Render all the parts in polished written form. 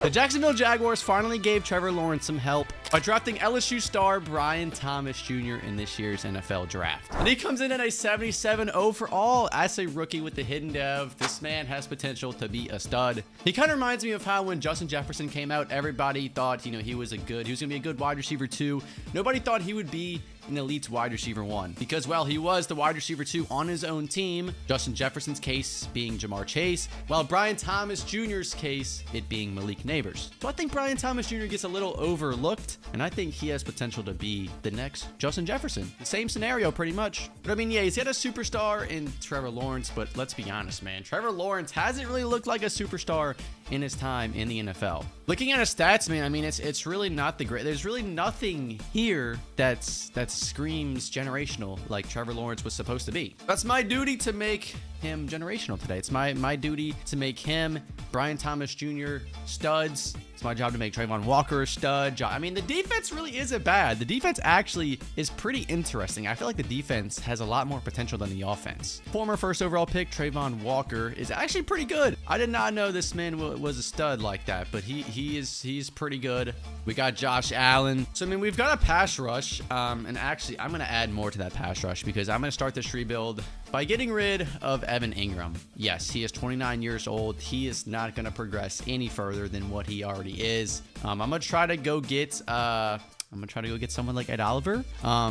The Jacksonville Jaguars finally gave Trevor Lawrence some help by drafting LSU star Brian Thomas Jr. in this year's NFL draft. And he comes in at a 77 overall as a rookie with the hidden dev. This man has potential to be a stud. He kind of reminds me of how when Justin Jefferson came out, everybody thought, he was going to be a good wide receiver 2. Nobody thought he would be an elite wide receiver 1 because, well, he was the wide receiver 2 on his own team. Justin Jefferson's case being Jamar Chase, while Brian Thomas Jr.'s case, it being Malik Neighbors. So I think Brian Thomas Jr. gets a little overlooked, and I think he has potential to be the next Justin Jefferson. The same scenario pretty much. But I mean, yeah, he's got a superstar in Trevor Lawrence, but let's be honest, man. Trevor Lawrence hasn't really looked like a superstar in his time in the NFL. Looking at his stats, man, I mean, it's really not the great. There's really nothing here that screams generational like Trevor Lawrence was supposed to be. That's my duty to make him generational today. It's my duty to make him, Brian Thomas Jr., studs. It's my job to make Trayvon Walker a stud. I mean, the defense really isn't bad. The defense actually is pretty interesting. I feel like the defense has a lot more potential than the offense. Former first overall pick Trayvon Walker is actually pretty good. I did not know this man was a stud like that, but he's pretty good. We got Josh Allen. So, I mean, we've got a pass rush. And actually, I'm going to add more to that pass rush because I'm going to start this rebuild by getting rid of Evan Ingram. Yes, he is 29 years old. He is not going to progress any further than what he already is. I'm going to try to go get someone like Ed Oliver.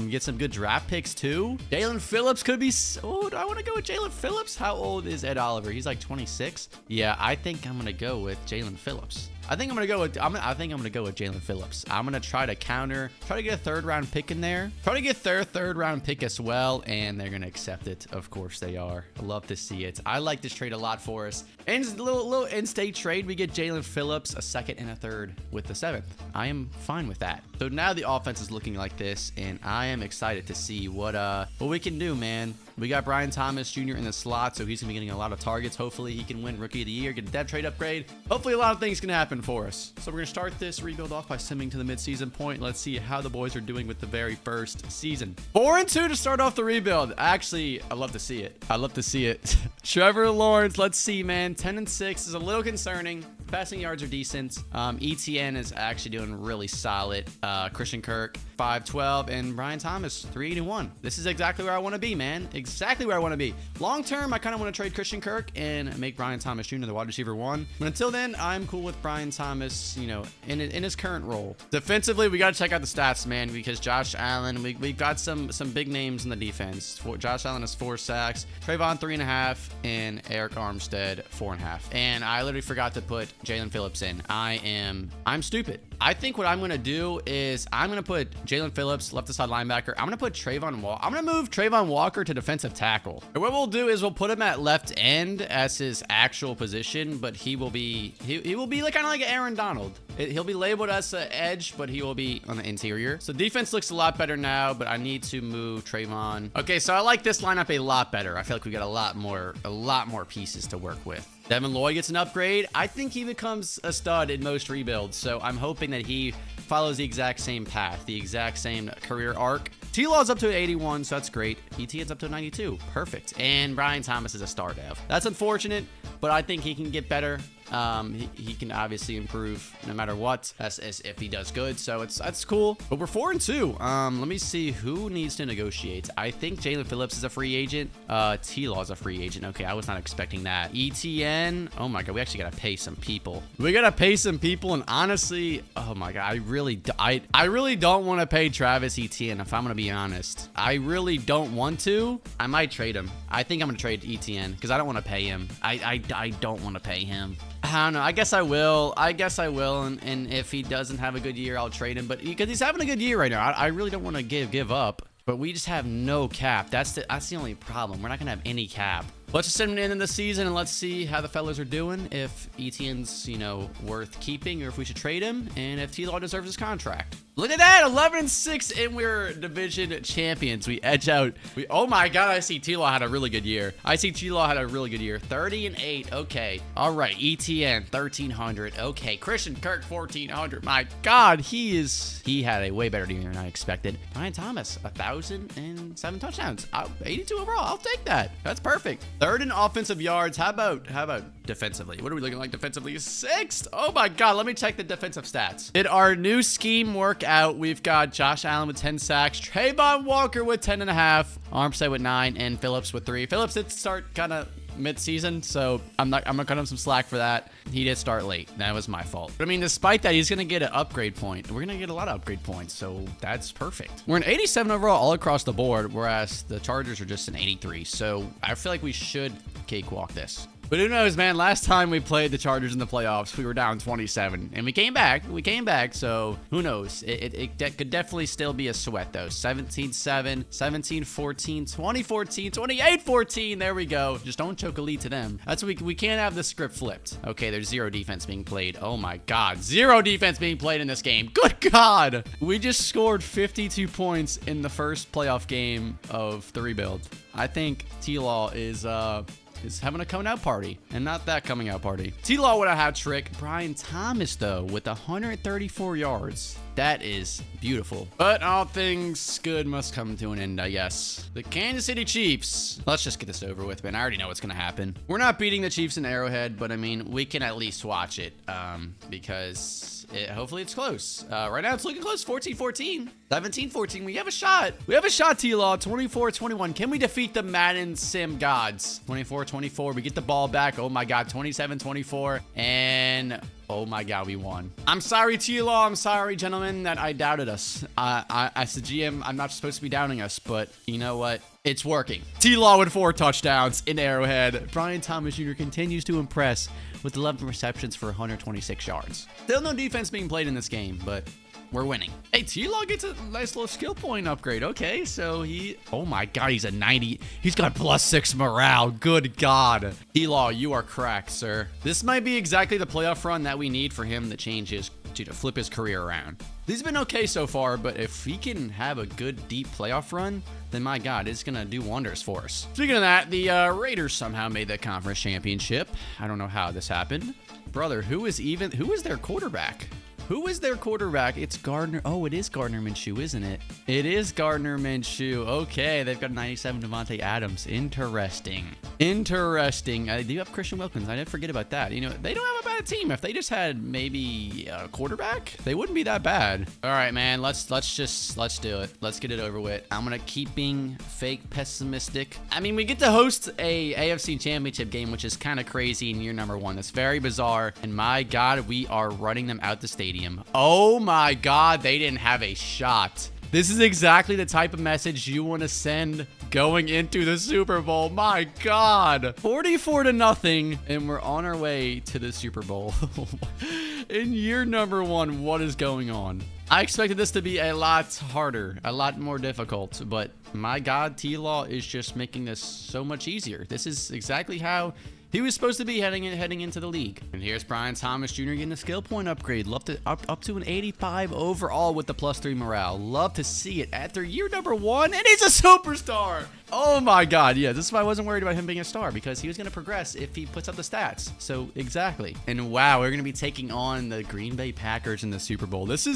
Get some good draft picks too. Jalen Phillips could be. Oh, do I want to go with Jalen Phillips? How old is Ed Oliver? He's like 26. Yeah, I think I'm gonna go with Jalen Phillips. I think I'm gonna go with Jalen Phillips. I'm gonna try to get a third round pick in there. Try to get their third round pick as well, and they're gonna accept it. Of course they are. I love to see it. I like this trade a lot for us. And a little in-state trade. We get Jalen Phillips, a second and a third with the 7th. I am fine with that. So now the offense is looking like this, and I am excited to see what we can do, man. We got Brian Thomas Jr. in the slot, so he's going to be getting a lot of targets. Hopefully, he can win Rookie of the Year, get a dev trade upgrade. Hopefully, a lot of things can happen for us. So we're going to start this rebuild off by simming to the midseason point. Let's see how the boys are doing with the very first season. 4-2 to start off the rebuild. Actually, I love to see it. I love to see it. Trevor Lawrence, let's see, man. 10-6 is a little concerning. Passing yards are decent. ETN is actually doing really solid. Christian Kirk, 512, and Brian Thomas, 381. This is exactly where I want to be, man. Exactly where I want to be. Long term, I kind of want to trade Christian Kirk and make Brian Thomas Jr. the wide receiver 1. But until then, I'm cool with Brian Thomas, in his current role. Defensively, we got to check out the stats, man, because Josh Allen, we got some big names in the defense. Josh Allen has 4 sacks, Trayvon 3.5, and Eric Armstead 4.5. And I literally forgot to put Jalen Phillips in. I'm stupid. I think what I'm going to do is I'm going to put Jalen Phillips, left side linebacker. I'm going to put I'm going to move Trayvon Walker to defensive tackle. And what we'll do is we'll put him at left end as his actual position, but he will be like kind of like Aaron Donald. He'll be labeled as an edge, but he will be on the interior. So defense looks a lot better now, but I need to move Trayvon. Okay, so I like this lineup a lot better. I feel like we got a lot more pieces to work with. Devin Lloyd gets an upgrade. I think he becomes a stud in most rebuilds, so I'm hoping that he follows the exact same path, the exact same career arc. T-Law's up to 81, so that's great. ETN's up to 92. Perfect. And Brian Thomas is a star dev. That's unfortunate, but I think he can get better. He can obviously improve no matter what, as if he does good. So that's cool. But we're 4-2. Let me see who needs to negotiate. I think Jalen Phillips is a free agent. T-Law's a free agent. Okay, I was not expecting that. ETN. Oh my God, we actually gotta pay some people. And honestly, oh my God, I really don't want to pay Travis Etienne. If I'm gonna be honest, I really don't want to. I might trade him. I think I'm gonna trade Etienne because I don't want to pay him. I don't want to pay him. I don't know. I guess I will. And if he doesn't have a good year, I'll trade him. But because he's having a good year right now, I really don't want to give up. But we just have no cap. That's the only problem. We're not gonna have any cap. Let's just send him in the season and let's see how the fellas are doing. If Etienne's, worth keeping or if we should trade him, and if T-Law deserves his contract. Look at that, 11-6, and we're division champions. We edge out. Oh my God, I see T-Law had a really good year. 30-8. Okay. All right. ETN 1,300. Okay. Christian Kirk 1,400. My God, he had a way better year than I expected. Brian Thomas 1,007 touchdowns. 82 overall. I'll take that. That's perfect. Third in offensive yards. How about defensively? What are we looking like defensively? 6th. Oh my God. Let me check the defensive stats. Did our new scheme work out? We've got Josh Allen with 10 sacks, Trayvon Walker with 10.5, Armstead with 9, and Phillips with 3. Phillips did start kind of mid-season, so I'm gonna cut him some slack for that. He did start late. That was my fault. But I mean, despite that, he's gonna get an upgrade point. We're gonna get a lot of upgrade points, so that's perfect. We're an 87 overall all across the board, whereas the Chargers are just an 83. So I feel like we should cakewalk this. But who knows, man? Last time we played the Chargers in the playoffs, we were down 27, and we came back. So who knows? It could definitely still be a sweat, though. 17-7, 17-14, 20-14, 28-14. There we go. Just don't choke a lead to them. That's what we can't have the script flipped. Okay, there's 0 defense being played. Oh my God, 0 defense being played in this game. Good God. We just scored 52 points in the first playoff game of the rebuild. I think T-Law is having a coming out party, and not that coming out party. T-Law with a hat trick. Brian Thomas, though, with 134 yards. That is beautiful. But all things good must come to an end, I guess. The Kansas City Chiefs. Let's just get this over with, man. I already know what's going to happen. We're not beating the Chiefs in Arrowhead, but I mean, we can at least watch it because hopefully it's close. Right now, it's looking close. 14-14. 17-14. We have a shot. We have a shot, T-Law. 24-21. Can we defeat the Madden Sim gods? 24-24. We get the ball back. Oh, my God. 27-24. And oh, my God, we won. I'm sorry, T-Law. I'm sorry, gentlemen, that I doubted us. As the GM, I'm not supposed to be doubting us, but you know what? It's working. T-Law with 4 touchdowns in Arrowhead. Brian Thomas Jr. continues to impress with 11 receptions for 126 yards. Still no defense being played in this game, but we're winning. Hey, T-Law gets a nice little skill point upgrade. Okay, so oh my God, he's a 90. He's got +6 morale. Good God. T-Law, you are cracked, sir. This might be exactly the playoff run that we need for him to flip his career around. He's been okay so far, but if he can have a good, deep playoff run, then my God, it's going to do wonders for us. Speaking of that, the Raiders somehow made the conference championship. I don't know how this happened. Brother, who is their quarterback? Who is their quarterback? It's Gardner. Oh, it is Gardner Minshew, isn't it? It is Gardner Minshew. Okay, they've got 97 Devontae Adams. Interesting. Interesting. They do have Christian Wilkins. I didn't forget about that. You know, they don't have a bad team. If they just had maybe a quarterback, they wouldn't be that bad. All right, man. Let's do it. Let's get it over with. I'm gonna keep being fake pessimistic. I mean, we get to host a AFC Championship game, which is kind of crazy in year number 1. It's very bizarre. And my God, we are running them out the stadium. Oh my God, they didn't have a shot. This is exactly the type of message you want to send going into the Super Bowl. My God. 44-0, and we're on our way to the Super Bowl. In year number 1, what is going on? I expected this to be a lot harder, a lot more difficult, but my God, T-Law is just making this so much easier. This is exactly how he was supposed to be heading into the league. And here's Brian Thomas Jr. getting a skill point upgrade. Love to up to an 85 overall with the +3 morale. Love to see it after year number 1, and he's a superstar. Oh my God, yeah, this is why I wasn't worried about him being a star, because he was going to progress if he puts up the stats. So exactly. And wow, we're going to be taking on the Green Bay Packers in the Super Bowl. This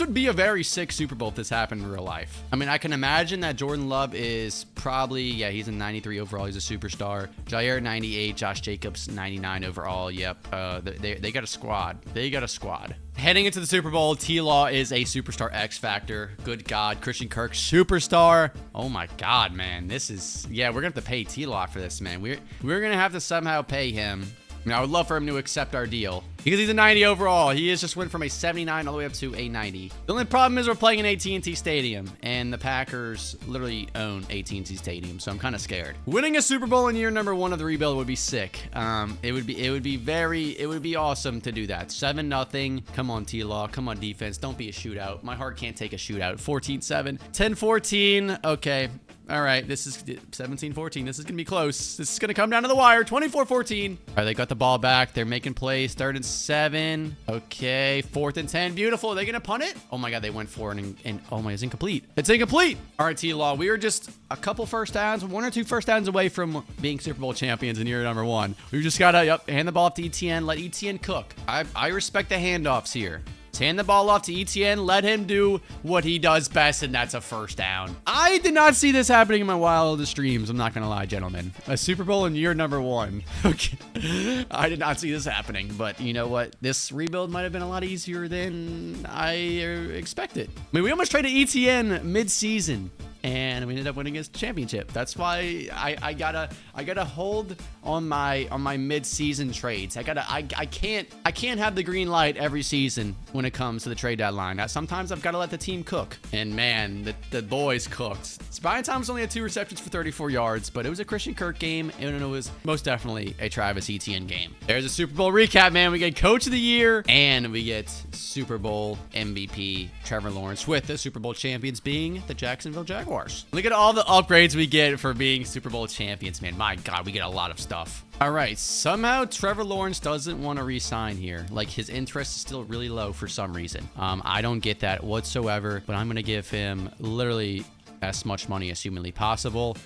would be a very sick Super Bowl if this happened in real life. I mean, I can imagine that Jordan Love is probably, yeah, he's a 93 overall. He's a superstar. Jair 98, Josh Jacobs 99 overall. Yep. They got a squad. They got a squad. Heading into the Super Bowl, T-Law is a superstar X Factor. Good God. Christian Kirk, superstar. Oh my God, man. This is, yeah, we're going to have to pay T-Law for this, man. We're going to have to somehow pay him. I mean, I would love for him to accept our deal because he's a 90 overall. He has just went from a 79 all the way up to a 90. The only problem is we're playing in AT&T Stadium, and the Packers literally own AT&T Stadium, so I'm kind of scared. Winning a Super Bowl in year number 1 of the rebuild would be sick. It would be awesome to do that. 7-0. Come on, T-Law. Come on, defense. Don't be a shootout. My heart can't take a shootout. 14-7. 10-14. Okay. All right, this is 17-14. This is going to be close. This is going to come down to the wire. 24-14. All right, they got the ball back. They're making plays. 3rd and 7. Okay, 4th and 10. Beautiful. Are they going to punt it? Oh, my God, they went for it, and oh, my, it's incomplete. It's incomplete. All right, T-Law, we are just a couple first downs, 1 or 2 first downs away from being Super Bowl champions in year number 1. We've just got to hand the ball off to ETN. Let ETN cook. I respect the handoffs here. Hand the ball off to ETN. Let him do what he does best, and that's a first down. I did not see this happening in my wildest dreams. I'm not going to lie, gentlemen. A Super Bowl in year number 1. Okay. I did not see this happening, but you know what? This rebuild might have been a lot easier than I expected. I mean, we almost traded ETN mid-season, and we ended up winning his championship. That's why I gotta hold on my mid-season trades. I can't have the green light every season when it comes to the trade deadline. Sometimes I've got to let the team cook. And man, the boys cooked. Brian Thomas only had 2 receptions for 34 yards, but it was a Christian Kirk game, and it was most definitely a Travis Etienne game. There's a Super Bowl recap, man. We get Coach of the Year, and we get Super Bowl MVP Trevor Lawrence, with the Super Bowl champions being the Jacksonville Jaguars. Look at all the upgrades we get for being Super Bowl champions, man. My God, we get a lot of stuff. All right, somehow Trevor Lawrence doesn't want to re-sign here. Like, his interest is still really low for some reason. I don't get that whatsoever, but I'm going to give him literally as much money as humanly possible.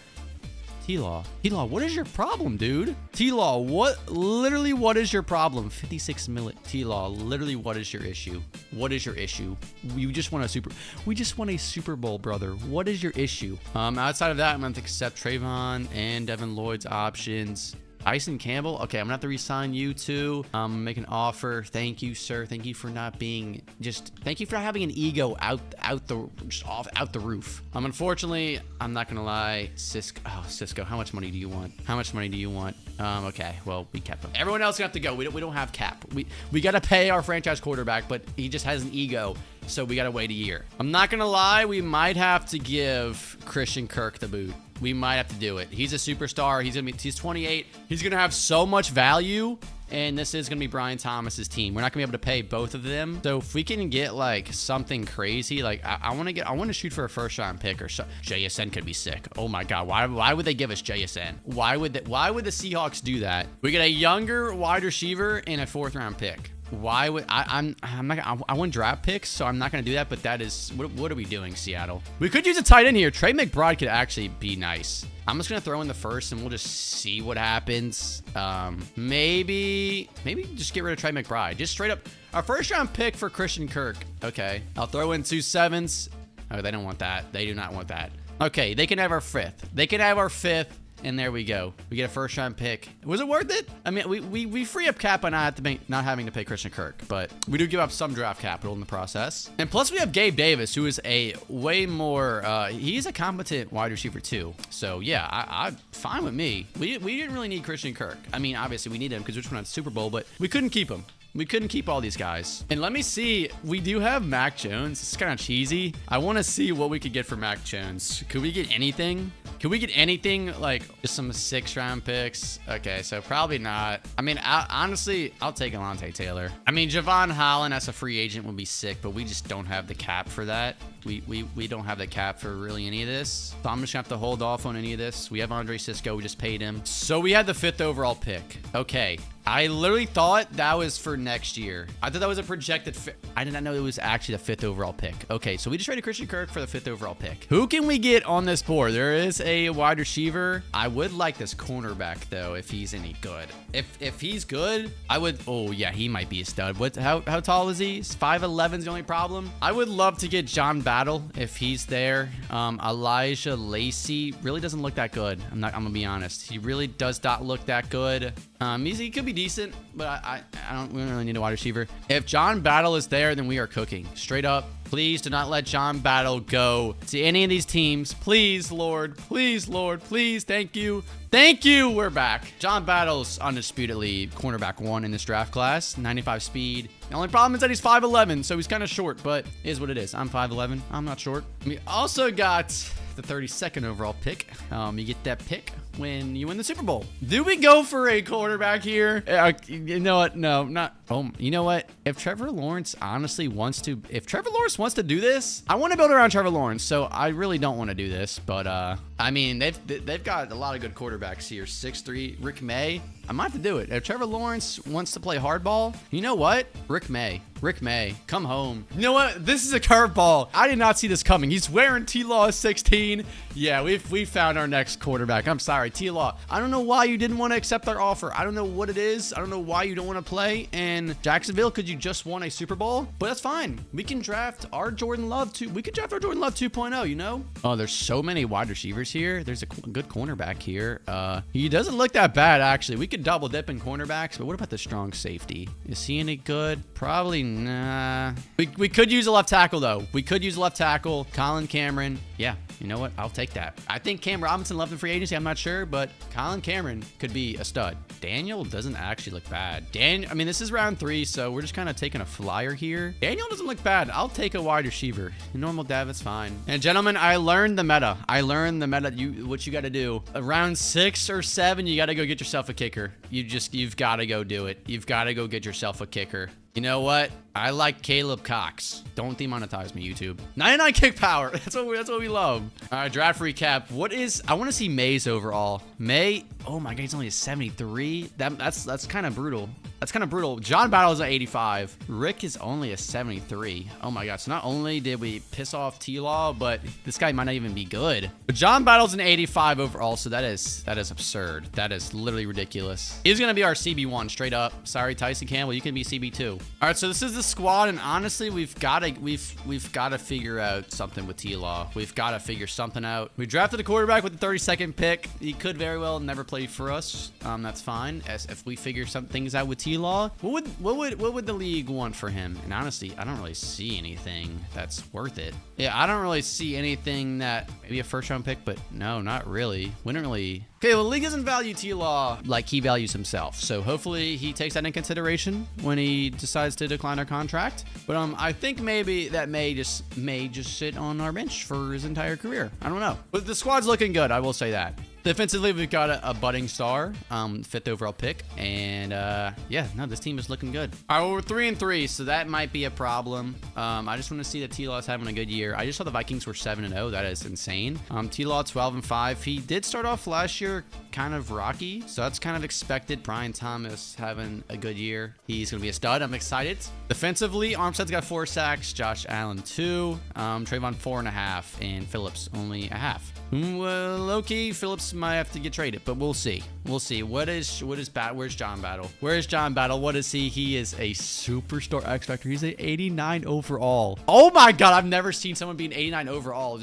T-Law, what is your problem, dude? T-Law, what is your problem? 56 million. T-Law, literally, what is your issue? What is your issue? We just want a Super Bowl, brother. What is your issue? Outside of that, I'm going to accept Trayvon and Devin Lloyd's options. Tyson Campbell, okay, I'm gonna have to re-sign you too. Make an offer. Thank you, sir. Thank you for not being thank you for having an ego out the roof. Unfortunately, I'm not gonna lie, Cisco, how much money do you want? Okay, well, we kept him. Everyone else gonna have to go. We don't have cap. We gotta pay our franchise quarterback, but he just has an ego, so we gotta wait a year. I'm not gonna lie, we might have to give Christian Kirk the boot. We might have to do it. He's a superstar. He's 28. He's gonna have so much value, and this is gonna be Brian Thomas's team. We're not gonna be able to pay both of them. So if we can get like something crazy, like I want to shoot for a first-round pick, or JSN could be sick. Oh my God, why would they give us JSN? Why would the Seahawks do that? We get a younger wide receiver and a 4th-round pick. Why would I want draft picks, so I'm not gonna do that. But that is what are we doing, Seattle? We could use a tight end here. Trey McBride could actually be nice. I'm just gonna throw in the first, and we'll just see what happens. Maybe just get rid of Trey McBride. Just straight up our 1st-round pick for Christian Kirk. Okay, I'll throw in 2 7s. Oh, they don't want that. They do not want that. Okay, they can have our 5th. And there we go. We get a 1st-round pick. Was it worth it? I mean, we free up cap by not having to pay Christian Kirk, but we do give up some draft capital in the process. And plus, we have Gabe Davis, who is a way more. He's a competent wide receiver too. So yeah, I'm fine with me. We didn't really need Christian Kirk. I mean, obviously we needed him because we just won the Super Bowl, but we couldn't keep him. We couldn't keep all these guys. And let me see. We do have Mac Jones. It's kind of cheesy. I want to see what we could get for Mac Jones. Could we get anything? Like just some 6th-round picks? Okay, so probably not. I mean, honestly, I'll take Alontae Taylor. I mean, Javon Holland as a free agent would be sick, but we just don't have the cap for that. We don't have the cap for really any of this. So I'm just gonna have to hold off on any of this. We have Andre Cisco. We just paid him. So we had the 5th overall pick. Okay. I literally thought that was for next year. I thought that was a projected I did not know it was actually the 5th overall pick. Okay, so we just traded Christian Kirk for the 5th overall pick. Who can we get on this board? There is a wide receiver. I would like this cornerback, though, if he's any good. If he's good, I would... Oh, yeah, he might be a stud. How tall is he? 5'11's the only problem. I would love to get John Battle if he's there. Elijah Lacey really doesn't look that good. I'm gonna be honest. He really does not look that good. He could be decent, but we don't really need a wide receiver. If John Battle is there, then we are cooking. Straight up. Please do not let John Battle go to any of these teams. Please, Lord. Please, Lord. Please. Thank you. Thank you. We're back. John Battle's undisputedly cornerback 1 in this draft class. 95 speed. The only problem is that he's 5'11", so he's kind of short, but it is what it is. I'm 5'11". I'm not short. We also got the 32nd overall pick. You get that pick when you win the Super Bowl. Do we go for a quarterback here? You know what? No, not. Oh, you know what? If Trevor Lawrence honestly wants to do this, I want to build around Trevor Lawrence. So I really don't want to do this, but I mean, they've got a lot of good quarterbacks here. 6'3", Rick May. I might have to do it. If Trevor Lawrence wants to play hardball, you know what? Rick May, come home. You know what? This is a curveball. I did not see this coming. He's wearing T-Law 16. Yeah, we found our next quarterback. I'm sorry. right, T-Law, I don't know why you didn't want to accept our offer. I don't know what it is. I don't know why you don't want to play in Jacksonville because you just won a Super Bowl, but that's fine. We can draft our Jordan Love too. We could draft our Jordan Love 2.0, you know? Oh, there's so many wide receivers here. There's a good cornerback here. He doesn't look that bad, actually. We could double dip in cornerbacks, but what about the strong safety? Is he any good? Probably nah. We could use a left tackle, though. We could use a left tackle. Colin Cameron. Yeah, you know what? I'll take that. I think Cam Robinson left in free agency. I'm not sure, but Colin Cameron could be a stud. Daniel doesn't actually look bad. I mean, this is round 3, so we're just kind of taking a flyer here. Daniel doesn't look bad. I'll take a wide receiver. Normal dev, it's fine. And gentlemen, I learned the meta. What you got to do. Around 6 or 7, you got to go get yourself a kicker. You've got to go do it. You've got to go get yourself a kicker. You know what? I like Caleb Cox. Don't demonetize me, YouTube. 99 kick power. That's what we love. All right, draft recap. I want to see May's overall. May. Oh my God, he's only a 73. That's kind of brutal. That's kind of brutal. John Battle is at 85. Rick is only a 73. Oh my God. So not only did we piss off T-Law, but this guy might not even be good. But John Battle's an 85 overall, so that is absurd. That is literally ridiculous. He's gonna be our CB1 straight up. Sorry, Tyson Campbell, you can be CB2. All right, so this is the squad, and honestly, we've got to figure out something with T-Law. We've got to figure something out. We drafted a quarterback with the 32nd pick. He could very well never play for us. That's fine. As if we figure some things out with T-Law, what would the league want for him? And honestly, I don't really see anything that's worth it. Yeah, I don't really see anything that maybe a first-round pick, but no, not really. Wouldn't really. Okay, well, the league doesn't value T-Law like he values himself, so hopefully he takes that in consideration when he decides to decline our contract. But I think maybe that may just sit on our bench for his entire career. I don't know. But the squad's looking good, I will say that. Defensively, we've got a budding star, 5th overall pick, and yeah, no, this team is looking good. All right, well, we're 3-3, so that might be a problem. I just want to see that T-Law is having a good year. I just saw the Vikings were 7-0. That is insane. T-Law 12-5. He did start off last year kind of rocky, so that's kind of expected. Brian Thomas having a good year. He's gonna be a stud. I'm excited. Defensively, Armstead's got 4 sacks. Josh Allen 2. Trayvon 4.5, and Phillips only 0.5. Well, low-key, Phillips might have to get traded, but we'll see. We'll see. Where's John Battle? Where's John Battle? What is he? He is a superstar X Factor. He's an 89 overall. Oh my God, I've never seen someone be an 89 overall.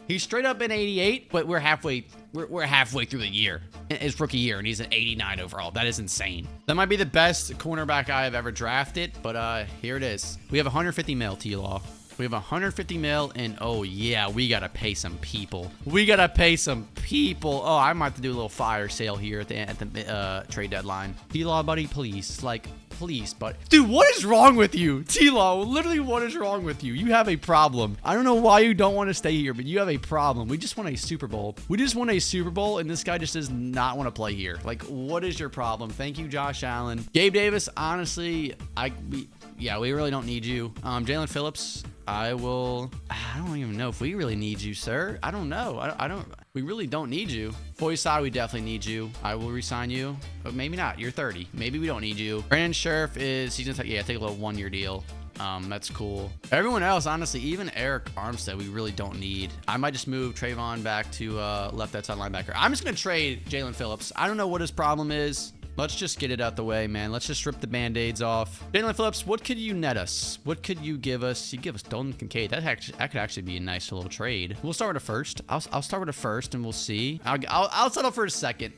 He's straight up an 88, but we're halfway through the year. His rookie year, and he's an 89 overall. That is insane. That might be the best cornerback I have ever drafted, but here it is. We have 150 mil, T-Law. We have 150 mil, and oh yeah, we gotta pay some people. Oh, I might have to do a little fire sale here at the trade deadline. T-Law, buddy, please, please, buddy. Dude, what is wrong with you? T-Law, literally, what is wrong with you? You have a problem. I don't know why you don't want to stay here, but you have a problem. We just won a Super Bowl. And this guy just does not want to play here. Like, what is your problem? Thank you, Josh Allen. Gabe Davis, honestly, we really don't need you. Jalen Phillips, I don't even know if we really need you, sir. I don't know. We really don't need you. Foysad, we definitely need you. I will resign you, but maybe not. You're 30. Maybe we don't need you. Brandon Sheriff he's gonna take a little 1-year deal. That's cool. Everyone else, honestly, even Eric Armstead, we really don't need. I might just move Trayvon back to left outside linebacker. I'm just gonna trade Jalen Phillips. I don't know what his problem is. Let's just get it out the way, man. Let's just rip the Band-Aids off. Jalen Phillips, what could you net us? What could you give us? You give us Dalton Kincaid. That could actually be a nice little trade. We'll start with a first. I'll start with a first, and we'll see. I'll settle for a second.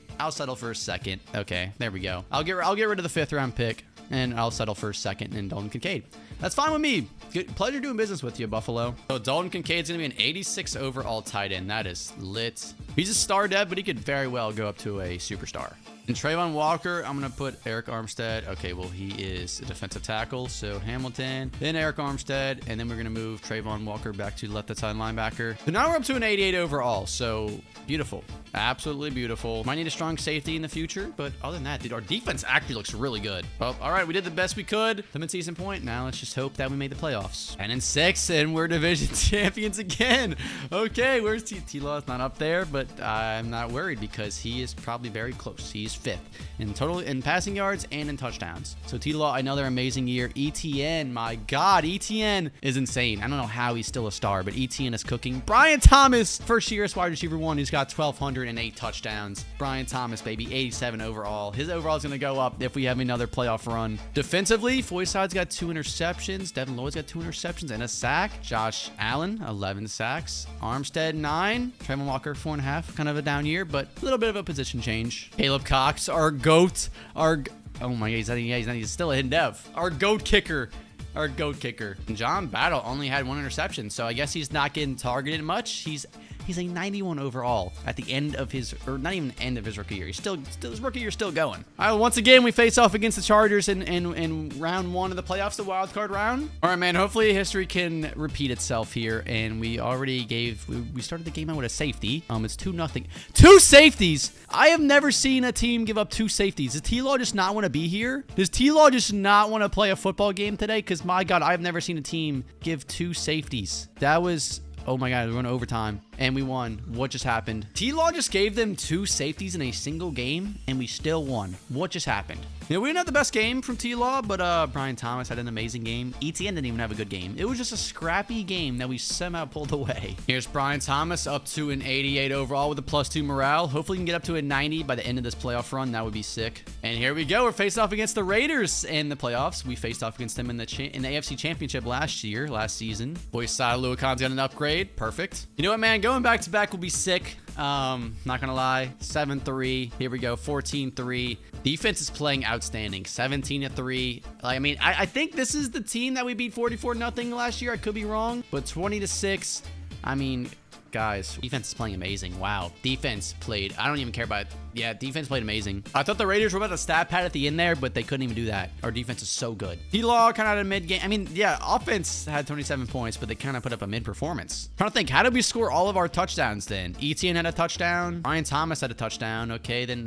Okay, there we go. I'll get rid of the 5th round pick, and I'll settle for a second in Dalton Kincaid. That's fine with me. Good pleasure doing business with you, Buffalo. So Dalton Kincaid's gonna be an 86 overall tight end. That is lit. He's a star dev, but he could very well go up to a superstar. And Trayvon Walker, I'm going to put Eric Armstead. Okay, well, he is a defensive tackle. So Hamilton, then Eric Armstead, and then we're going to move Trayvon Walker back to left outside linebacker. So now we're up to an 88 overall. So beautiful. Absolutely beautiful. Might need a strong safety in the future, but other than that, dude, our defense actually looks really good. Well, all right, we did the best we could. The mid-season point. Now let's just hope that we made the playoffs. 10-6, and we're division champions again. Okay, where's T-Law's not up there, but I'm not worried because he is probably very close. He's He's 5th in total in passing yards and in touchdowns. So T-Law, another amazing year. ETN, my God, ETN is insane. I don't know how he's still a star, but ETN is cooking. Brian Thomas, first year as wide receiver 1. He's got 1,208 touchdowns. Brian Thomas, baby, 87 overall. His overall is going to go up if we have another playoff run. Defensively, Foyside's got 2 interceptions. Devin Lloyd's got 2 interceptions and a sack. Josh Allen, 11 sacks. Armstead, 9. Trevor Walker, 4.5. Kind of a down year, but a little bit of a position change. Caleb Cox, our GOAT. Oh my God, he's still a hidden dev. Our GOAT kicker. And John Battle only had 1 interception, so I guess he's not getting targeted much. He's a 91 overall at the end of his, or not even end of his rookie year. He's still his rookie year still going. All right, once again, we face off against the Chargers in round 1 of the playoffs, the wild card round. All right, man, hopefully history can repeat itself here. And we already we started the game out with a safety. It's 2-0. 2 safeties. I have never seen a team give up 2 safeties. Does T-Law just not want to be here? Does T-Law just not want to play a football game today? Because my God, I've never seen a team give 2 safeties. That was, oh my God, we're going to overtime. And we won. What just happened? T-Law just gave them 2 safeties in a single game, and we still won. What just happened? You know, we didn't have the best game from T-Law, but Brian Thomas had an amazing game. ETN didn't even have a good game. It was just a scrappy game that we somehow pulled away. Here's Brian Thomas up to an 88 overall with a +2 morale. Hopefully we can get up to a 90 by the end of this playoff run. That would be sick. And here we go. We're facing off against the Raiders in the playoffs. We faced off against them in the AFC Championship last season. Boy, Louis Khan's got an upgrade. Perfect. You know what, man? Going back to back will be sick. Not gonna lie. 7-3. Here we go. 14-3. Defense is playing outstanding. 17-3. I mean, I think this is the team that we beat 44-0 last year. I could be wrong, but 20-6. I mean, guys, defense is playing amazing. Wow. Defense played. I don't even care about it. Yeah, defense played amazing. I thought the Raiders were about to stat pad at the end there, but they couldn't even do that. Our defense is so good. T-Law kind of had a mid game. I mean, yeah, offense had 27 points, but they kind of put up a mid performance. Trying to think, how did we score all of our touchdowns then? ETN had a touchdown. Ryan Thomas had a touchdown. Okay, then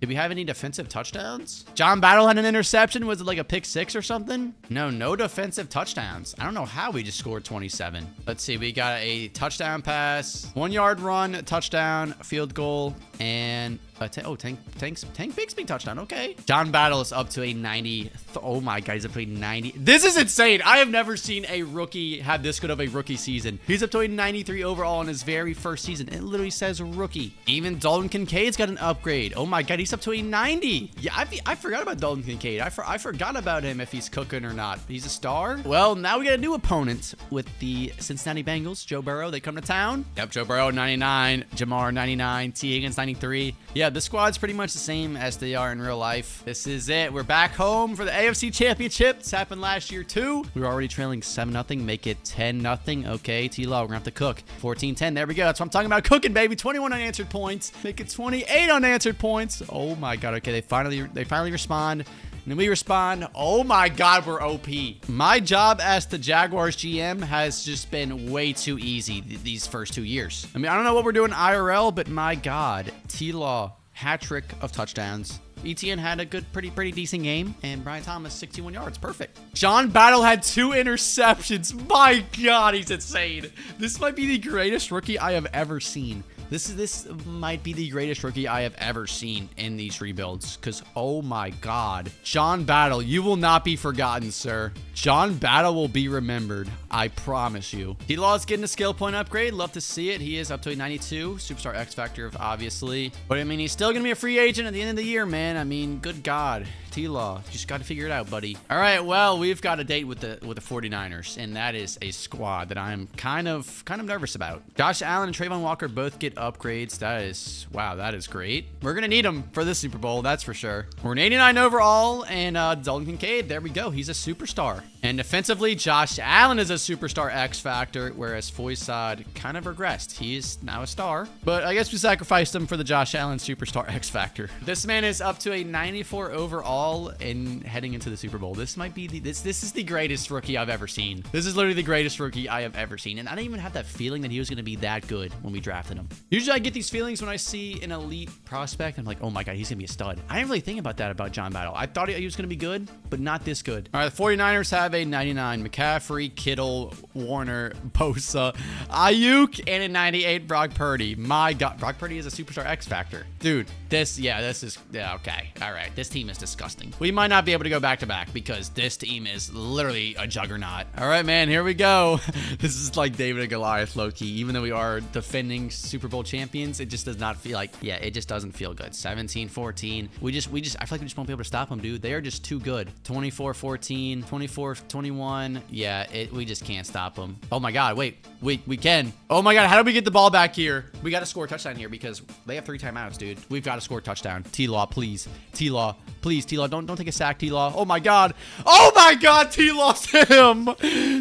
did we have any defensive touchdowns? John Battle had an interception. Was it like a pick 6 or something? No defensive touchdowns. I don't know how we just scored 27. Let's see. We got a touchdown pass, 1-yard run, touchdown, field goal, and Tank Bixby touchdown. Okay. John Battle is up to a 90. Oh my God, he's up to a 90. This is insane. I have never seen a rookie have this good of a rookie season. He's up to a 93 overall in his very first season. It literally says rookie. Even Dalton Kincaid's got an upgrade. Oh my God, he's up to a 90. Yeah, I forgot about Dalton Kincaid. I forgot about him if he's cooking or not. He's a star. Well, now we got a new opponent with the Cincinnati Bengals. Joe Burrow, they come to town. Yep, Joe Burrow 99, Jamar 99, T. Higgins 93. Yeah, this squad's pretty much the same as they are in real life. This is it. We're back home for the AFC Championship. This happened last year too. We were already trailing 7-0. Make it 10-0. Okay, T-Law, we're gonna have to cook. 14-10. There we go. That's what I'm talking about. Cooking, baby. 21 unanswered points. Make it 28 unanswered points. Oh my God. Okay, they finally respond. And then we respond. Oh my God, we're OP. My job as the Jaguars GM has just been way too easy these first 2 years. I mean, I don't know what we're doing IRL, but my God, T-Law, hat trick of touchdowns. ETN had a good, pretty decent game, and Brian Thomas, 61 yards. Perfect. John Battle had 2 interceptions. My God, he's insane. This might be the greatest rookie I have ever seen. This might be the greatest rookie I have ever seen in these rebuilds, because, oh my God. John Battle, you will not be forgotten, sir. John Battle will be remembered. I promise you. T-Law's getting a skill point upgrade. Love to see it. He is up to a 92. Superstar X Factor, obviously. But, I mean, he's still going to be a free agent at the end of the year, man. I mean, good God. T-Law, you just got to figure it out, buddy. All right, well, we've got a date with the 49ers, and that is a squad that I'm kind of nervous about. Josh Allen and Trayvon Walker both get upgrades. Wow, that is great. We're gonna need them for this Super Bowl, that's for sure. We're an 89 overall, and Dalton Kincaid, there we go. He's a superstar. And defensively, Josh Allen is a superstar X Factor, whereas Foyside kind of regressed. He is now a star, but I guess we sacrificed him for the Josh Allen superstar X Factor. This man is up to a 94 overall. overall and heading into the Super Bowl. This might be this is the greatest rookie I've ever seen. This is literally the greatest rookie I have ever seen. And I didn't even have that feeling that he was going to be that good when we drafted him. Usually I get these feelings when I see an elite prospect. I'm like, oh my God, he's going to be a stud. I didn't really think about that about John Battle. I thought he was going to be good, but not this good. All right, the 49ers have a 99 McCaffrey, Kittle, Warner, Bosa, Ayuk, and a 98 Brock Purdy. My God, Brock Purdy is a superstar X Factor. Dude, this is okay. All right, this team is disgusting. We might not be able to go back to back because this team is literally a juggernaut. All right, man, here we go. This is like David and Goliath, low-key. Even though we are defending Super Bowl champions, it just does not feel like, yeah, it just doesn't feel good. 17-14. I feel like we just won't be able to stop them, dude. They are just too good. 24-14, 24-21. Yeah, we just can't stop them. Oh my God, wait, we can. Oh my God, how do we get the ball back here? We got to score a touchdown here because they have 3 timeouts, dude. We've got to score a touchdown. T-Law, please. T-Law, please. T-Law, don't take a sack, T-Law. Oh my God. Oh my God, T-Law's him.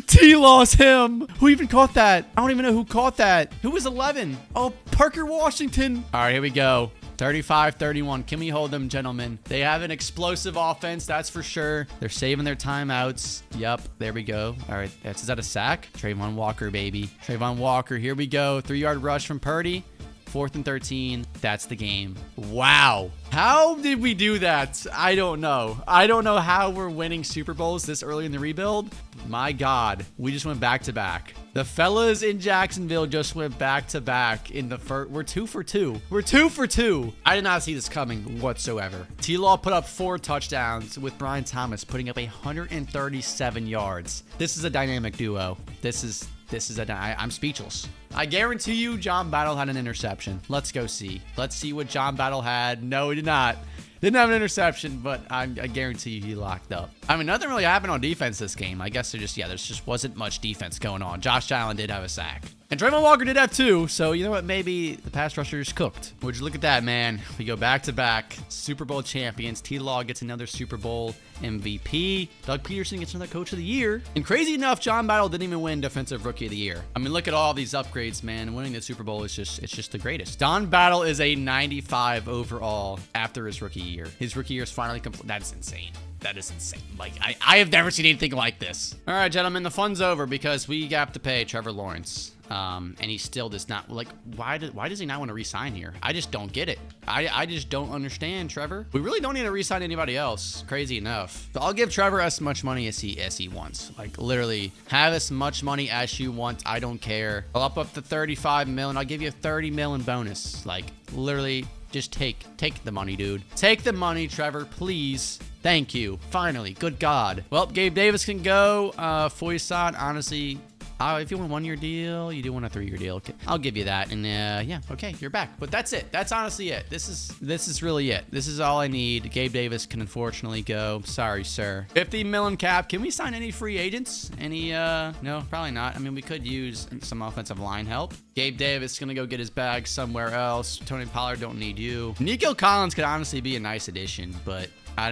T-Law's him. Who even caught that? I don't even know who caught that. Who was 11? Oh, Parker Washington. All right, here we go. 35-31. Can we hold them, gentlemen? They have an explosive offense, that's for sure. They're saving their timeouts. Yep, there we go. All right, is that a sack? Trayvon Walker, baby. Trayvon Walker, here we go. 3-yard rush from Purdy. 4th and 13. That's the game. Wow. How did we do that? I don't know. I don't know how we're winning Super Bowls this early in the rebuild. My God, we just went back to back. The fellas in Jacksonville just went back to back in the first. We're 2 for 2. We're 2 for 2. I did not see this coming whatsoever. T-Law put up 4 touchdowns with Brian Thomas putting up 137 yards. This is a dynamic duo. I'm speechless. I guarantee you John Battle had an interception. Let's go see. Let's see what John Battle had. No, he did not. Didn't have an interception, but I guarantee you he locked up. I mean, nothing really happened on defense this game. I guess there just wasn't much defense going on. Josh Allen did have a sack. And Trayvon Walker did have 2, so you know what? Maybe the pass rushers cooked. Would you look at that, man? We go back-to-back Super Bowl champions. T-Law gets another Super Bowl MVP. Doug Peterson gets another Coach of the Year. And crazy enough, John Battle didn't even win Defensive Rookie of the Year. I mean, look at all these upgrades, man. Winning the Super Bowl is just the greatest. John Battle is a 95 overall after his rookie year. His rookie year is finally complete. That is insane. That is insane. Like, I have never seen anything like this. All right, gentlemen, the fun's over because we have to pay Trevor Lawrence. And he still does not, like, why does he not want to re-sign here? I just don't get it. I just don't understand, Trevor. We really don't need to re-sign anybody else, crazy enough. So I'll give Trevor as much money as he wants. Like, literally, have as much money as you want. I don't care. I'll up to 35 million. I'll give you a 30 million bonus. Like, literally, just take the money, dude. Take the money, Trevor, please. Thank you. Finally, good God. Well, Gabe Davis can go. Foysad, honestly, if you want a 1-year deal, you do want a 3-year deal. Okay, I'll give you that. And yeah, okay, you're back. But that's it. That's honestly it. This is really it. This is all I need. Gabe Davis can unfortunately go. Sorry, sir. 50 million cap. Can we sign any free agents? Any, no, probably not. I mean, we could use some offensive line help. Gabe Davis is going to go get his bag somewhere else. Tony Pollard don't need you. Nico Collins could honestly be a nice addition, but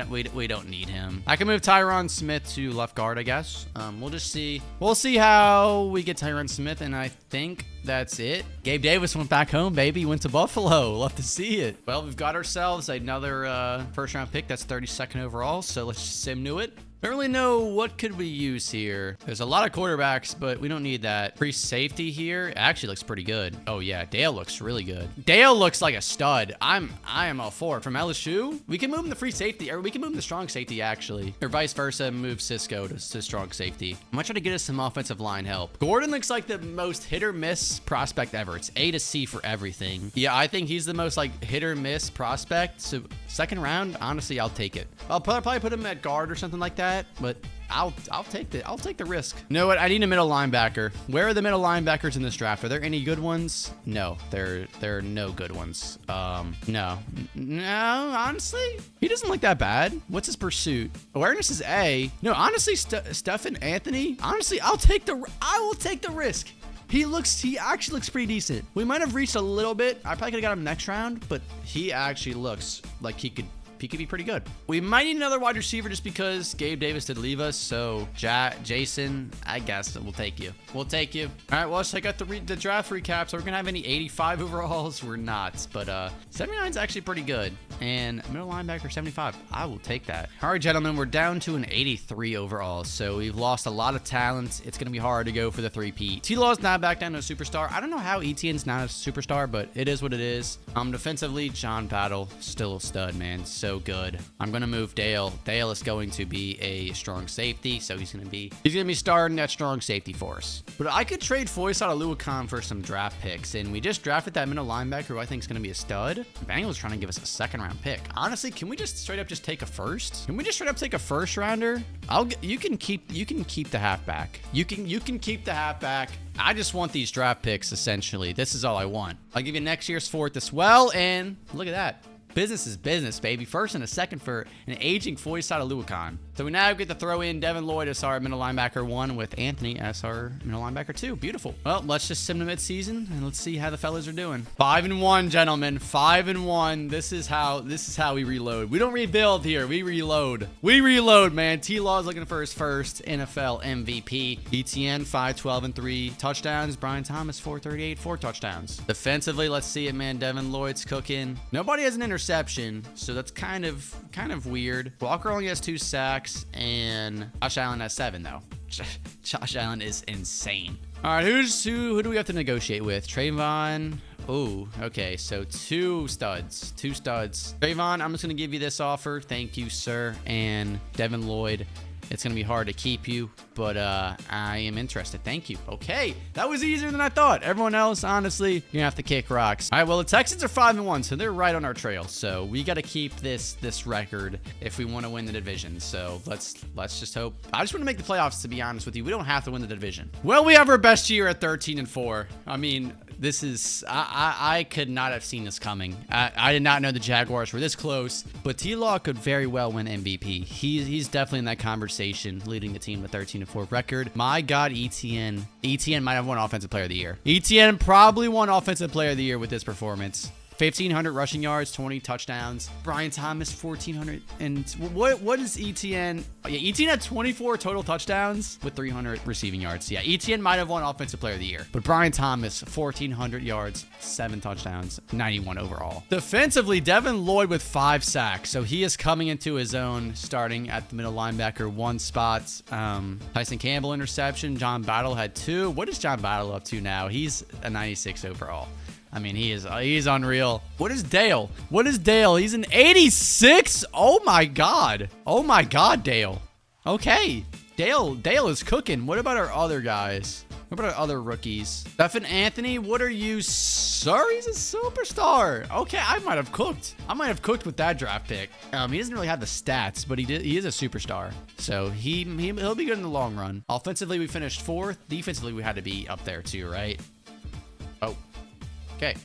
we don't need him. I can move Tyron Smith to left guard, I guess. We'll just see. We'll see how we get Tyron Smith, and I think that's it. Gabe Davis went back home, baby. Went to Buffalo. Love to see it. Well, we've got ourselves another first-round pick. That's 32nd overall, so let's just sim to it. I don't really know what could we use here. There's a lot of quarterbacks, but we don't need that. Free safety here. It actually looks pretty good. Oh yeah, Dale looks really good. Dale looks like a stud. I am all for it. From LSU, we can move him to free safety, or we can move him to strong safety actually, or vice versa. Move Cisco to strong safety. I'm gonna try to get us some offensive line help. Gordon looks like the most hit or miss prospect ever. It's A to C for everything. Yeah, I think he's the most like hit or miss prospect. So 2nd round, honestly, I'll take it. I'll probably put him at guard or something like that. But I'll take the risk. You know what? I need a middle linebacker. Where are the middle linebackers in this draft? Are there any good ones? No, there are no good ones. No, honestly, he doesn't look that bad. What's his pursuit? Awareness is A. No, honestly, Stephen Anthony. Honestly, I will take the risk. He actually looks pretty decent. We might have reached a little bit. I probably could have got him next round, but he actually looks like he could he could be pretty good. We might need another wide receiver just because Gabe Davis did leave us. So Jason, I guess we'll take you. We'll take you. All right, well, let's check out the draft recaps. Are we gonna have any 85 overalls? We're not, but 79 is actually pretty good. And middle linebacker 75. I will take that. All right, gentlemen, we're down to an 83 overall. So we've lost a lot of talent. It's gonna be hard to go for the 3-peat. T-Law's not back down to a superstar. I don't know how Etienne's not a superstar, but it is what it is. Defensively, John Battle, still a stud, man. So good. I'm gonna move Dale. Dale is going to be a strong safety, so he's gonna be starting that strong safety for us. But I could trade Foyce out of Luakon for some draft picks, and we just drafted that middle linebacker who I think is gonna be a stud. Bengals trying to give us a second-round pick. Honestly, can we just straight up just take a first? Can we just straight up take a first rounder? You can keep the halfback. You can keep the halfback. I just want these draft picks, essentially. This is all I want. I'll give you next year's fourth as well, and look at that. Business is business, baby. First and a second for an aging Foyce out of Luakon. So we now get to throw in Devin Lloyd as our middle linebacker 1 with Anthony as our middle linebacker 2. Beautiful. Well, let's just sim to midseason and let's see how the fellas are doing. 5-1, gentlemen. 5-1. This is how we reload. We don't rebuild here. We reload. We reload, man. T-Law is looking for his first NFL MVP. ETN 5-12-3 touchdowns. Brian Thomas 438, 4 touchdowns. Defensively, let's see it, man. Devin Lloyd's cooking. Nobody has an interception, so that's kind of weird. Walker only has 2 sacks, and Josh Allen has 7 though. Josh Allen is insane. All right, who do we have to negotiate with? Trayvon. Oh, okay, so 2 studs. Trayvon, I'm just gonna give you this offer. Thank you, sir. And Devin Lloyd, it's going to be hard to keep you, but I am interested. Thank you. Okay, that was easier than I thought. Everyone else, honestly, you're going to have to kick rocks. All right, well, the Texans are 5-1, so they're right on our trail. So we got to keep this record if we want to win the division. So let's just hope. I just want to make the playoffs, to be honest with you. We don't have to win the division. Well, we have our best year at 13-4. I mean, this is, I could not have seen this coming. I did not know the Jaguars were this close, but T-Law could very well win MVP. He's definitely in that conversation, leading the team with 13-4 record. My God, ETN might have won Offensive Player of the Year. ETN probably won Offensive Player of the Year with this performance. 1,500 rushing yards, 20 touchdowns. Brian Thomas, 1,400. And what is ETN? Yeah, ETN had 24 total touchdowns with 300 receiving yards. Yeah, ETN might have won Offensive Player of the Year. But Brian Thomas, 1,400 yards, 7 touchdowns, 91 overall. Defensively, Devin Lloyd with 5 sacks. So he is coming into his own, starting at the middle linebacker 1 spot. Tyson Campbell interception. John Battle had 2. What is John Battle up to now? He's a 96 overall. I mean, he's unreal. What is Dale? He's an 86. Oh my God, Dale. Okay, Dale is cooking. What about our other guys? What about our other rookies? Stephen Anthony, what are you, sir? He's a superstar. Okay, I might have cooked with that draft pick. He doesn't really have the stats, but he is a superstar. So he'll be good in the long run. Offensively, we finished 4th. Defensively, we had to be up there too, right? Oh. Okay,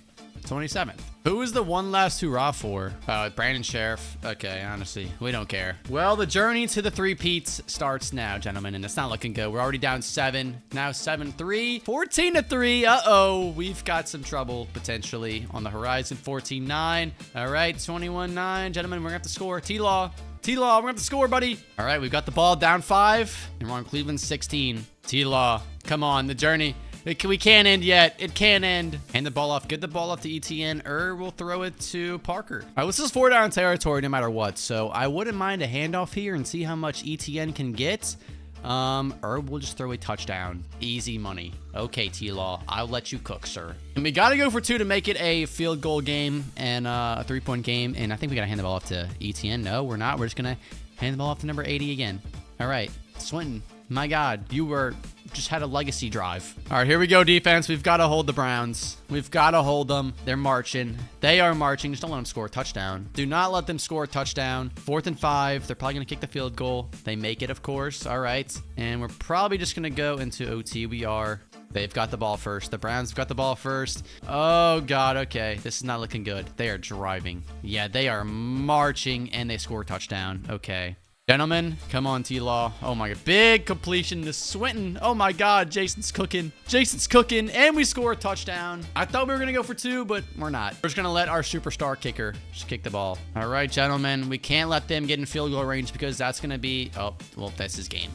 27th. Who is the one last hurrah for? Brandon Sheriff. Okay, honestly, we don't care. Well, the journey to the 3-peats starts now, gentlemen, and it's not looking good. We're already down 7. Now 7-3. 14-3. Uh-oh. We've got some trouble, potentially, on the horizon. 14-9. All right, 21-9. Gentlemen, we're going to have to score. T-Law, we're going to have to score, buddy. All right, we've got the ball down 5, and we're on Cleveland 16. T-Law, come on, the journey. We can't end yet. It can't end. Hand the ball off. Get the ball off to ETN, or we'll throw it to Parker. All right, this is 4-down territory no matter what, so I wouldn't mind a handoff here and see how much ETN can get. Or we'll just throw a touchdown. Easy money. Okay, T-Law, I'll let you cook, sir. And we got to go for 2 to make it a field goal game and a 3-point game, and I think we got to hand the ball off to ETN. No, we're not. We're just going to hand the ball off to number 80 again. All right, Swinton. My God, you just had a legacy drive. All right, here we go, defense. We've got to hold the Browns. We've got to hold them. They're marching. They are marching. Just don't let them score a touchdown. Do not let them score a touchdown. 4th and 5. They're probably going to kick the field goal. They make it, of course. All right. And we're probably just going to go into OT. We are. They've got the ball first. The Browns have got the ball first. Oh, God. Okay. This is not looking good. They are driving. Yeah, they are marching, and they score a touchdown. Okay. Gentlemen, come on, T-Law. Oh my God, big completion to Swinton. Oh my God, Jason's cooking. Jason's cooking, and we score a touchdown. I thought we were gonna go for 2, but we're not. We're just gonna let our superstar kicker just kick the ball. All right, gentlemen, we can't let them get in field goal range because that's gonna be, oh, well, this is game.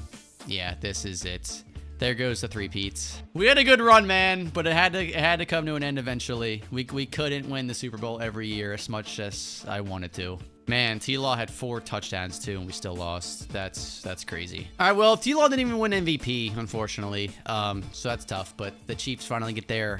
Yeah, this is it. There goes the 3-peats. We had a good run, man, but it had to come to an end eventually. We couldn't win the Super Bowl every year as much as I wanted to. Man, T-Law had 4 touchdowns too, and we still lost. That's crazy. All right, well, T-Law didn't even win MVP, unfortunately. So that's tough. But the Chiefs finally get their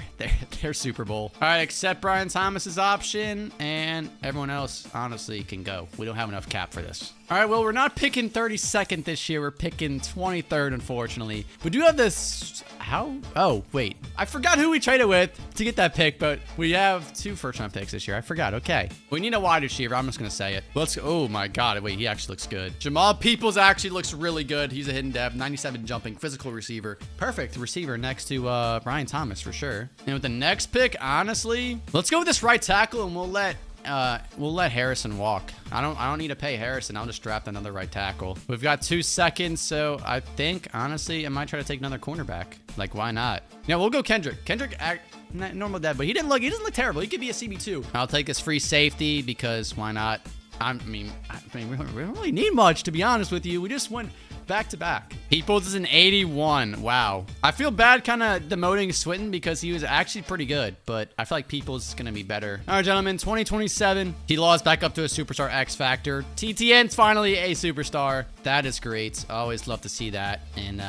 Super Bowl. All right, accept Brian Thomas's option, and everyone else honestly can go. We don't have enough cap for this. All right, well, we're not picking 32nd this year. We're picking 23rd, unfortunately. We do have this. How? Oh, wait. I forgot who we traded with to get that pick, but we have 2 first-round picks this year. I forgot. Okay. We need a wide receiver. I'm just going to say it. Let's go. Oh, my God. Wait, he actually looks good. Jamal Peoples actually looks really good. He's a hidden depth. 97 jumping. Physical receiver. Perfect receiver next to Brian Thomas for sure. And with the next pick, honestly, let's go with this right tackle, and we'll let Harrison walk. I don't need to pay Harrison. I'll just draft another right tackle. We've got 2 seconds, so I think honestly I might try to take another cornerback. Like, why not? Yeah, we'll go Kendrick. Kendrick, normal dead, but he doesn't look terrible. He could be a CB2. I'll take this free safety because why not? I mean, we don't really need much, to be honest with you. We just went back-to-back. Peoples is an 81. Wow. I feel bad kind of demoting Swinton because he was actually pretty good, but I feel like Peoples is going to be better. All right, gentlemen, 2027. T-Law is back up to a superstar X Factor. TTN's finally a superstar. That is great. I always love to see that. And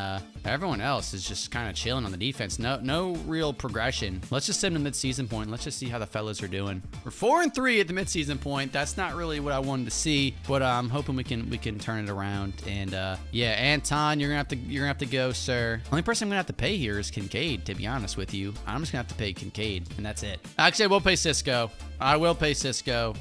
everyone else is just kind of chilling on the defense. No real progression. Let's just send them mid-season point. Let's just see how the fellas are doing. We're 4-3 at the mid-season point. That's not really what I wanted to see, but I'm hoping we can turn it around. And yeah, Anton, you're gonna have to go, sir. Only person I'm gonna have to pay here is Kincaid, to be honest with you. I'm just gonna have to pay Kincaid, and that's it. Actually, I will pay Cisco. I will pay Cisco.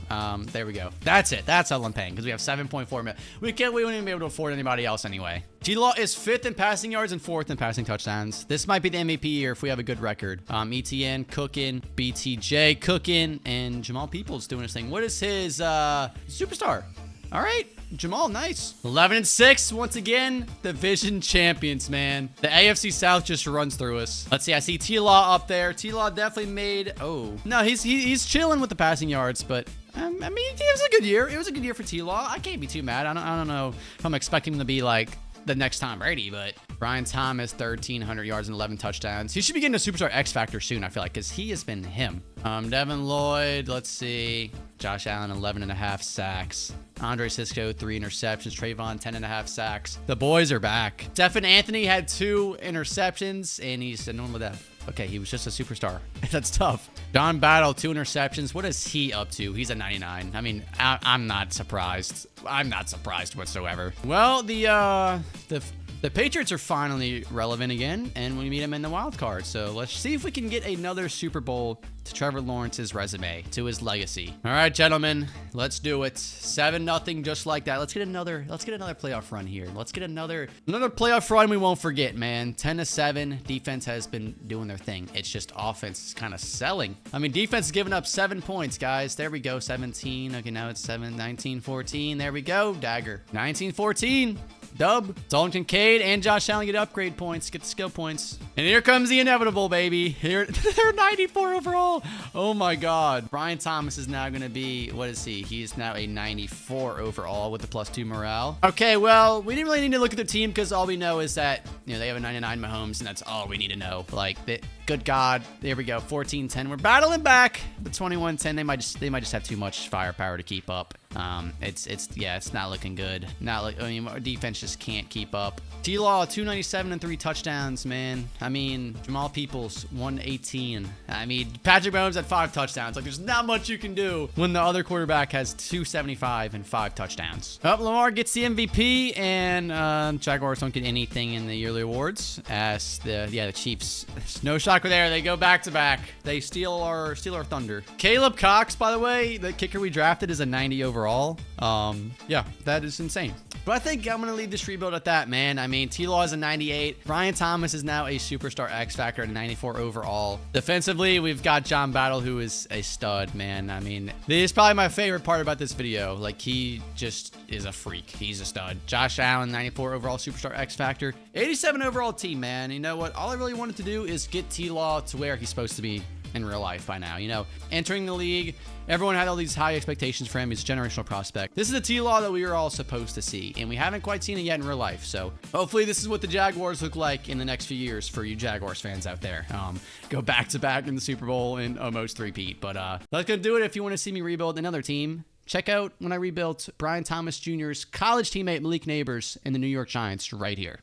There we go. That's it. That's all I'm paying because we have 7.4 million. We wouldn't even be able to afford anybody else anyway. T-Law is 5th in passing yards and 4th in passing touchdowns. This might be the MVP year if we have a good record. ETN cooking, BTJ cooking, and Jamal Peoples doing his thing. What is his superstar? All right, Jamal, nice. 11-6 once again. Division champions, man. The AFC South just runs through us. Let's see. I see T-Law up there. T-Law definitely made. Oh no, he's chilling with the passing yards, but. I mean, it was a good year. It was a good year for T-Law. I can't be too mad. I don't know if I'm expecting him to be like the next Tom Brady, but Brian Thomas, 1,300 yards and 11 touchdowns. He should be getting a superstar X Factor soon, I feel like, because he has been him. Devin Lloyd, let's see. Josh Allen, 11.5 sacks. Andre Cisco, 3 interceptions. Trayvon, 10.5 sacks. The boys are back. Stephen Anthony had 2 interceptions, and he's a normal depth. Okay, he was just a superstar. That's tough. Don Battle, 2 interceptions. What is he up to? He's a 99. I mean, I'm not surprised. I'm not surprised whatsoever. Well, the Patriots are finally relevant again, and we meet them in the wild card. So let's see if we can get another Super Bowl to Trevor Lawrence's resume, to his legacy. All right, gentlemen, let's do it. 7-0, just like that. Let's get another playoff run here. Let's get another playoff run we won't forget, man. 10-7. Defense has been doing their thing. It's just offense is kind of selling. I mean, defense is giving up 7 points, guys. There we go. 17. Okay, now it's 7. 19-14. There we go. Dagger. 19-14. Dub. Dalton Kincaid and Josh Allen get upgrade points, get the skill points. And here comes the inevitable, baby. Here, they're 94 overall. Oh my God. Brian Thomas is now going to be, what is he? He is now a 94 overall with the +2 morale. Okay, well, we didn't really need to look at the team because all we know is that, you know, they have a 99 Mahomes, and that's all we need to know. Like, good God. There we go. 14-10. We're battling back. The 21-10, they might just have too much firepower to keep up. It's not looking good. I mean, our defense just can't keep up. T-Law, 297 and 3 touchdowns, man. I mean, Jamal Peoples, 118. I mean, Patrick Mahomes had 5 touchdowns. Like, there's not much you can do when the other quarterback has 275 and 5 touchdowns. Oh, Lamar gets the MVP, and Jaguars don't get anything in the yearly awards. As the Chiefs, no shocker there. They go back-to-back. They steal our thunder. Caleb Cox, by the way, the kicker we drafted is a 90 overall. Yeah, that is insane. But I think I'm going to leave this rebuild at that, man. I mean, T-Law is a 98. Brian Thomas is now a superstar X Factor at a 94 overall. Defensively, we've got John Battle, who is a stud, man. I mean, this is probably my favorite part about this video. Like, he just is a freak. He's a stud. Josh Allen, 94 overall superstar X Factor. 87 overall team, man. You know what? All I really wanted to do is get T-Law to where he's supposed to be in real life by now. You know, entering the league, everyone had all these high expectations for him. He's a generational prospect. This is the T-Law that we were all supposed to see, and we haven't quite seen it yet in real life. So hopefully this is what the Jaguars look like in the next few years for you Jaguars fans out there. Go back to back in the Super Bowl and almost three-peat. But that's gonna do it. If you want to see me rebuild another team, check out when I rebuilt Brian Thomas Jr.'s college teammate Malik Neighbors and the New York Giants right here.